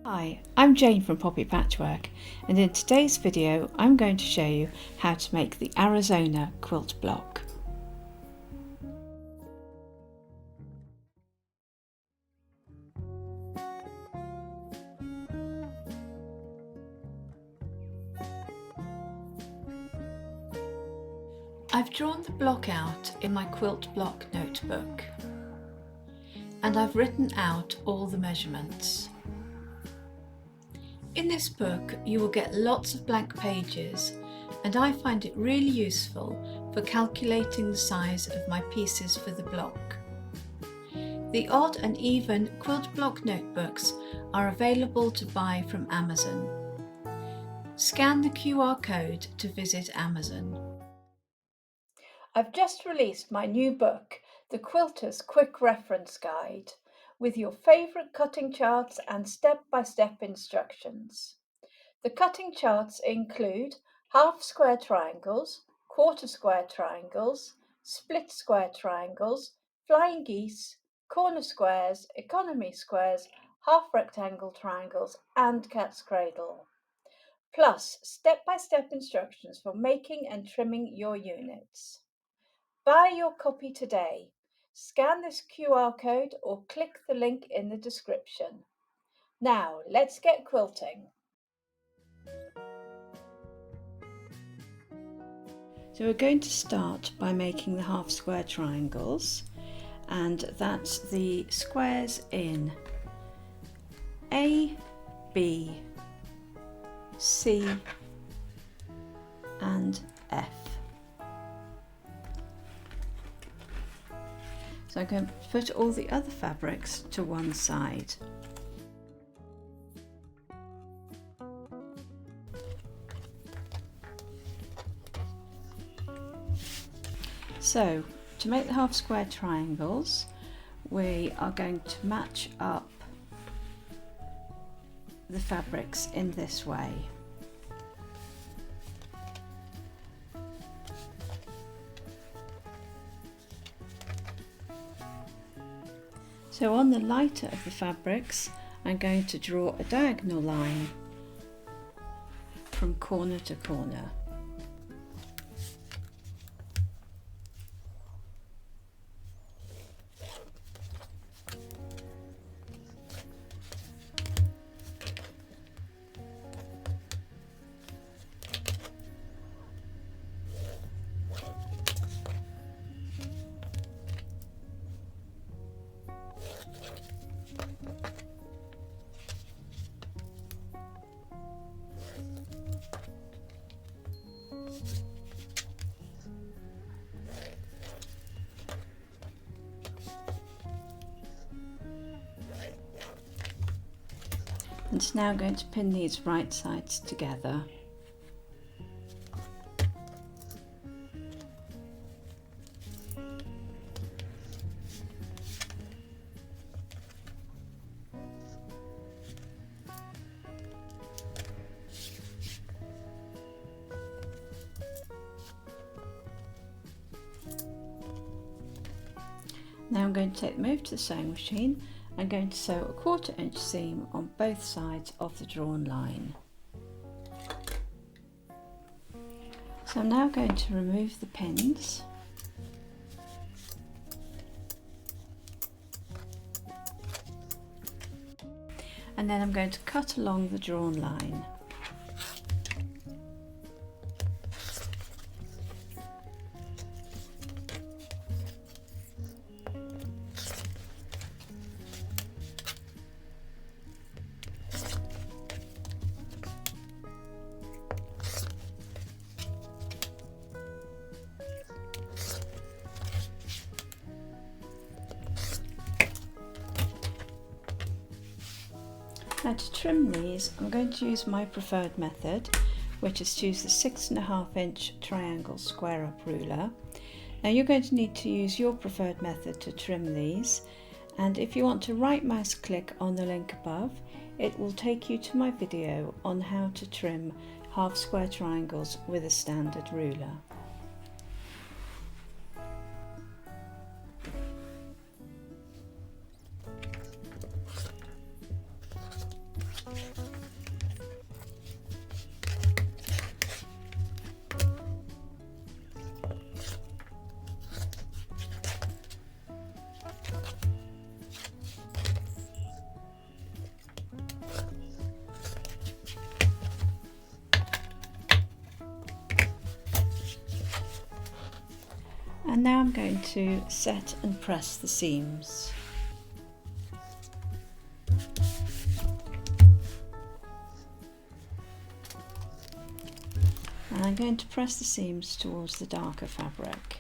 Hi, I'm Jane from Poppy Patchwork, and in today's video I'm going to show you how to make the Arizona quilt block. I've drawn the block out in my quilt block notebook, and I've written out all the measurements. In this book you will get lots of blank pages, and I find it really useful for calculating the size of my pieces for the block. The odd and even quilt block notebooks are available to buy from Amazon. Scan the QR code to visit Amazon. I've just released my new book, The Quilter's Quick Reference Guide, with your favourite cutting charts and step-by-step instructions. The cutting charts include half square triangles, quarter square triangles, split square triangles, flying geese, corner squares, economy squares, half rectangle triangles and cat's cradle. Plus step-by-step instructions for making and trimming your units. Buy your copy today. Scan this QR code or click the link in the description. Now, let's get quilting. So we're going to start by making the half square triangles, and that's the squares in A, B, C and F. So I'm going to put all the other fabrics to one side. So to make the half square triangles, we are going to match up the fabrics in this way. So on the lighter of the fabrics, I'm going to draw a diagonal line from corner to corner. And it's now going to pin these right sides together. Now I'm going to take them over to the sewing machine. I'm going to sew a 1/4 inch seam on both sides of the drawn line. So I'm now going to remove the pins. And then I'm going to cut along the drawn line. Now to trim these, I'm going to use my preferred method, which is to use the 6.5 inch triangle square up ruler. Now you're going to need to use your preferred method to trim these, and if you want to right mouse click on the link above, it will take you to my video on how to trim half square triangles with a standard ruler. And now I'm going to set and press the seams. And I'm going to press the seams towards the darker fabric.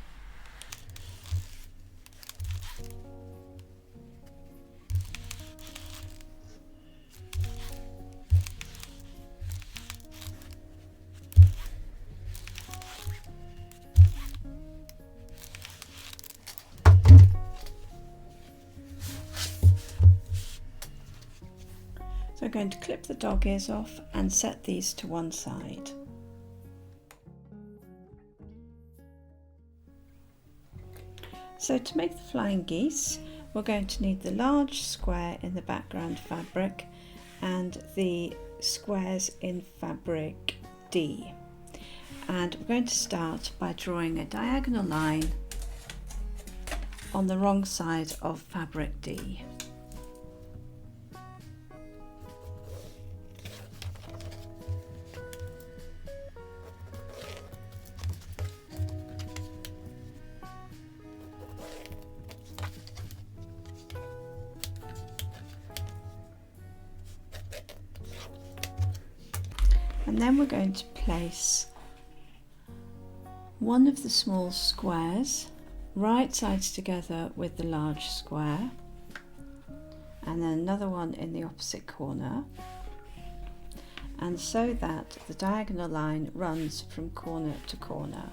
So I'm going to clip the dog ears off and set these to one side. So to make the flying geese, we're going to need the large square in the background fabric and the squares in fabric D. And we're going to start by drawing a diagonal line on the wrong side of fabric D. And then we're going to place one of the small squares right sides together with the large square, and then another one in the opposite corner, and so that the diagonal line runs from corner to corner.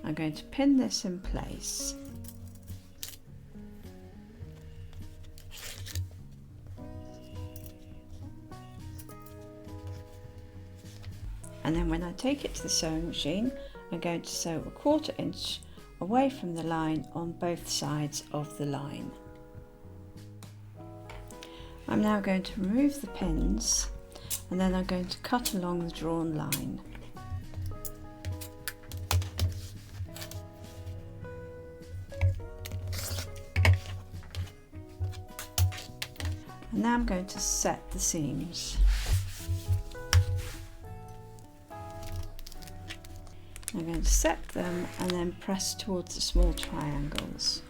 I'm going to pin this in place. And then when I take it to the sewing machine, I'm going to sew a 1/4 inch away from the line on both sides of the line. I'm now going to remove the pins, and then I'm going to cut along the drawn line. And now I'm going to set the seams. I'm going to set them and then press towards the small triangles.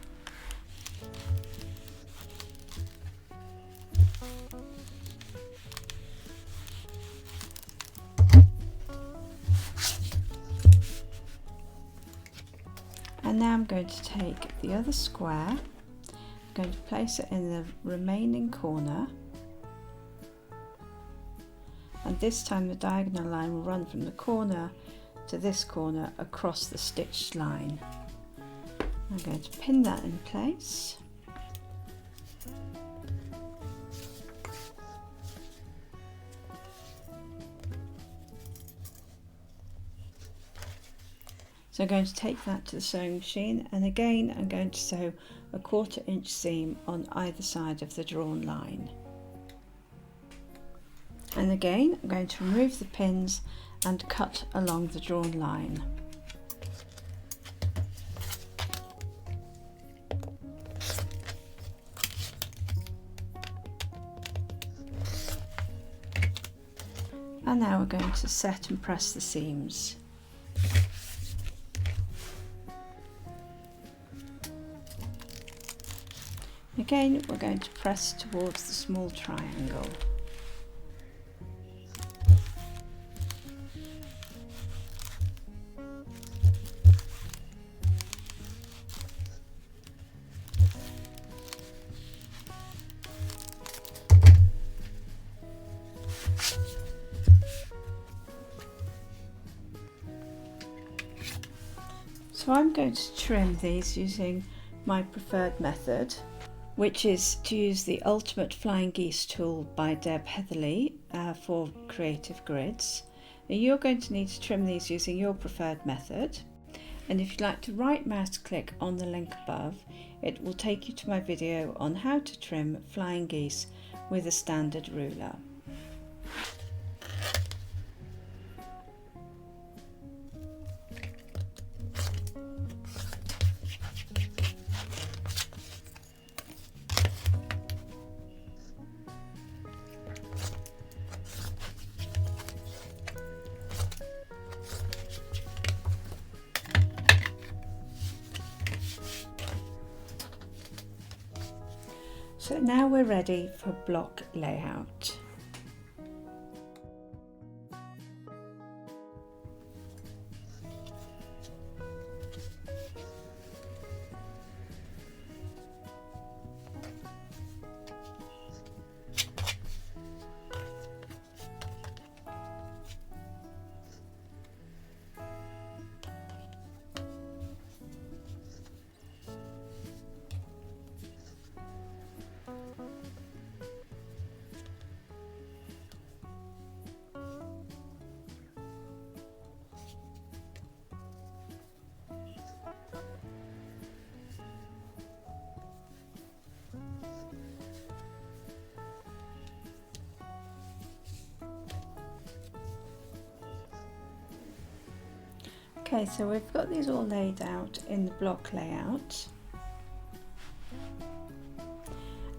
And now I'm going to take the other square, I'm going to place it in the remaining corner, and this time the diagonal line will run from the corner to this corner across the stitched line. I'm going to pin that in place. So I'm going to take that to the sewing machine, and again I'm going to sew a 1/4 inch seam on either side of the drawn line. And again I'm going to remove the pins and cut along the drawn line. And now we're going to set and press the seams. Again, we're going to press towards the small triangle. So I'm going to trim these using my preferred method, which is to use the Ultimate Flying Geese tool by Deb Heatherly for creative grids. Now you're going to need to trim these using your preferred method, and if you'd like to right mouse click on the link above, it will take you to my video on how to trim flying geese with a standard ruler. So now we're ready for block layout. Okay, so we've got these all laid out in the block layout.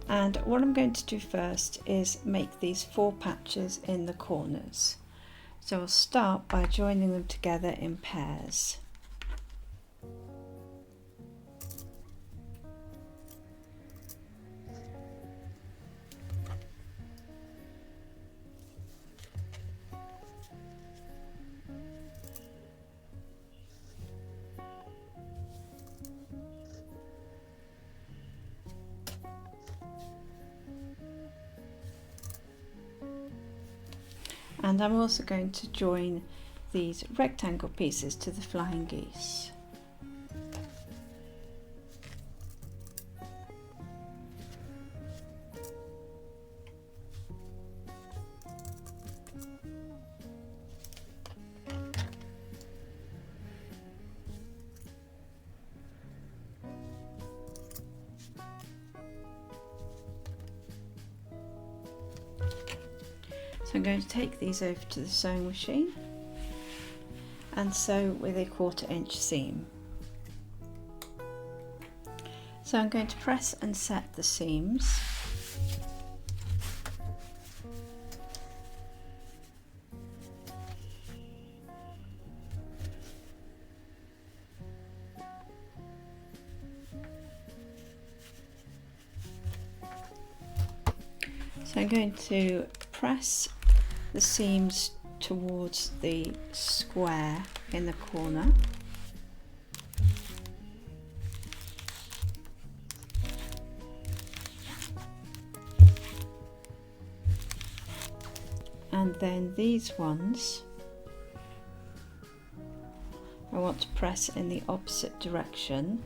And what I'm going to do first is make these 4 patches in the corners. So I'll start by joining them together in pairs. And I'm also going to join these rectangle pieces to the flying geese. So I'm going to take these over to the sewing machine and sew with a 1/4 inch seam. So I'm going to press and set the seams. So I'm going to press the seams towards the square in the corner. And then these ones I want to press in the opposite direction.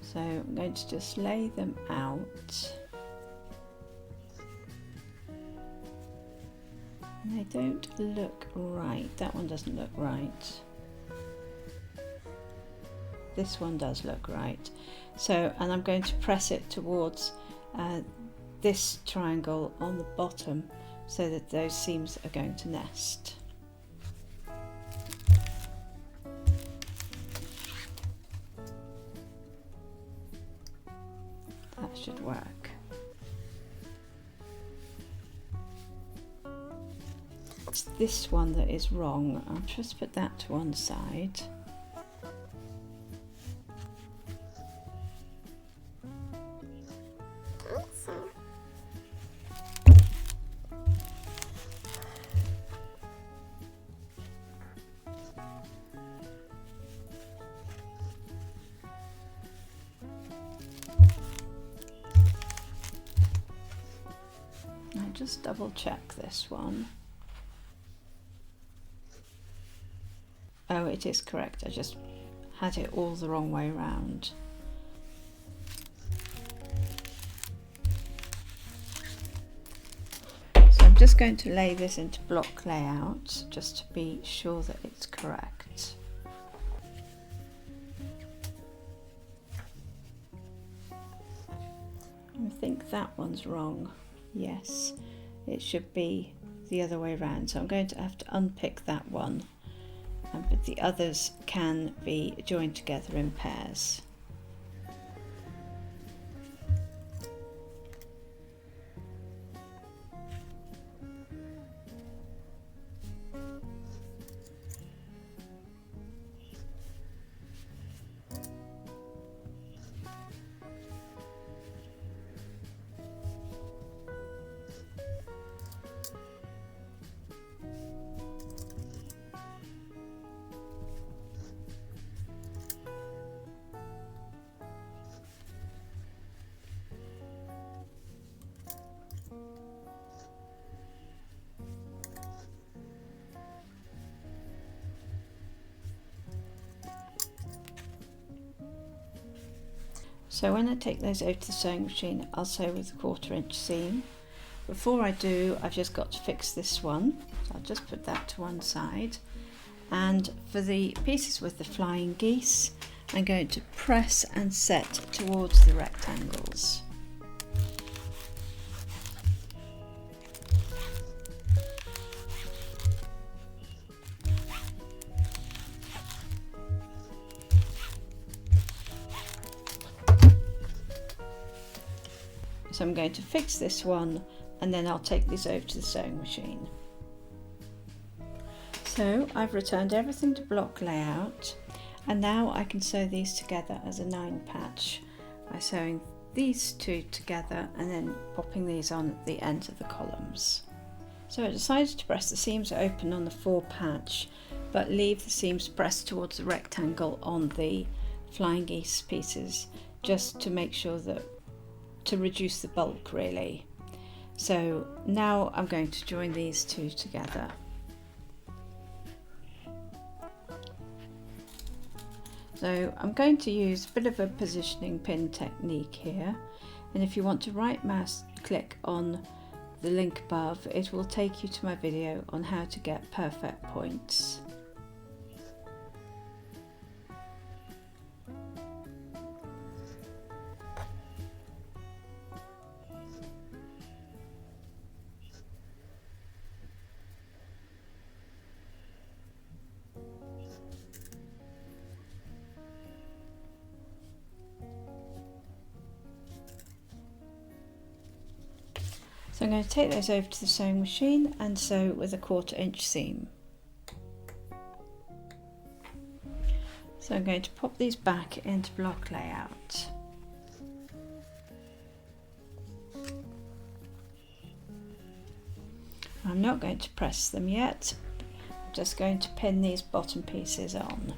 So I'm going to just lay them out. They don't look right. That one doesn't look right. This one does look right. So, and I'm going to press it towards this triangle on the bottom so that those seams are going to nest. That should work. It's this one that is wrong. I'll just put that to one side. I'll just double check this one. Oh, it is correct. I just had it all the wrong way around. So I'm just going to lay this into block layout just to be sure that it's correct. I think that one's wrong. Yes, it should be the other way around. So I'm going to have to unpick that one. But the others can be joined together in pairs. So when I take those over to the sewing machine, I'll sew with a 1/4 inch seam. Before I do, I've just got to fix this one. So I'll just put that to one side. And for the pieces with the flying geese, I'm going to press and set towards the rectangles. So I'm going to fix this one and then I'll take these over to the sewing machine. So I've returned everything to block layout, and now I can sew these together as a 9 patch by sewing these two together and then popping these on at the ends of the columns. So I decided to press the seams open on the 4 patch but leave the seams pressed towards the rectangle on the flying geese pieces, just to make sure that, to reduce the bulk really. So now I'm going to join these two together. So I'm going to use a bit of a positioning pin technique here, and if you want to right mouse click on the link above, it will take you to my video on how to get perfect points. So I'm going to take those over to the sewing machine and sew with a 1/4 inch seam. So I'm going to pop these back into block layout. I'm not going to press them yet, I'm just going to pin these bottom pieces on.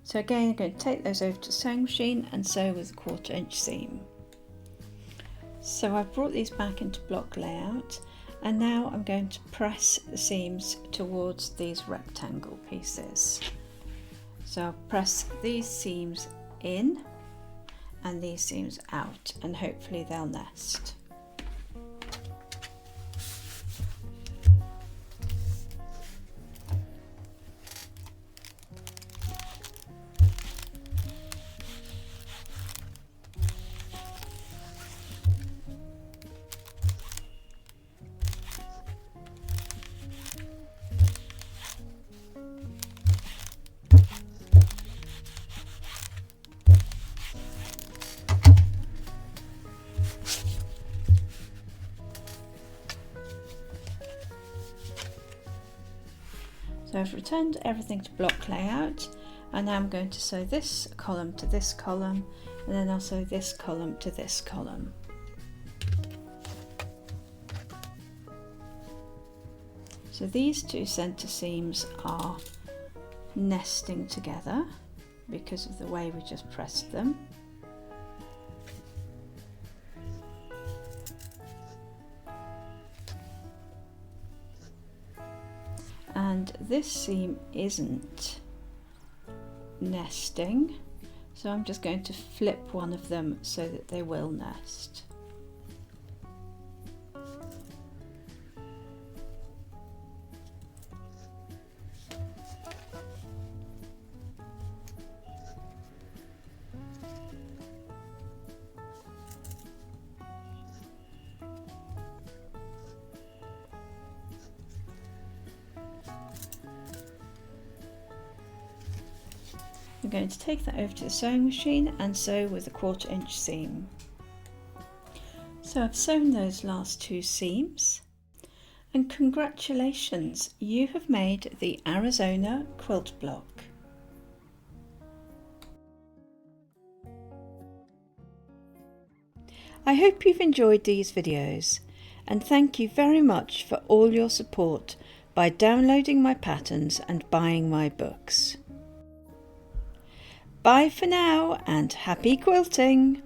So again, I'm going to take those over to the sewing machine and sew with a 1/4 inch seam. So I've brought these back into block layout, and now I'm going to press the seams towards these rectangle pieces. So I'll press these seams in and these seams out, and hopefully they'll nest. So I've returned everything to block layout, and now I'm going to sew this column to this column, and then I'll sew this column to this column. So these two centre seams are nesting together because of the way we just pressed them. And this seam isn't nesting, so I'm just going to flip one of them so that they will nest. I'm going to take that over to the sewing machine and sew with a 1/4 inch seam. So I've sewn those last two seams, and congratulations, you have made the Arizona Quilt Block. I hope you've enjoyed these videos, and thank you very much for all your support by downloading my patterns and buying my books. Bye for now, and happy quilting!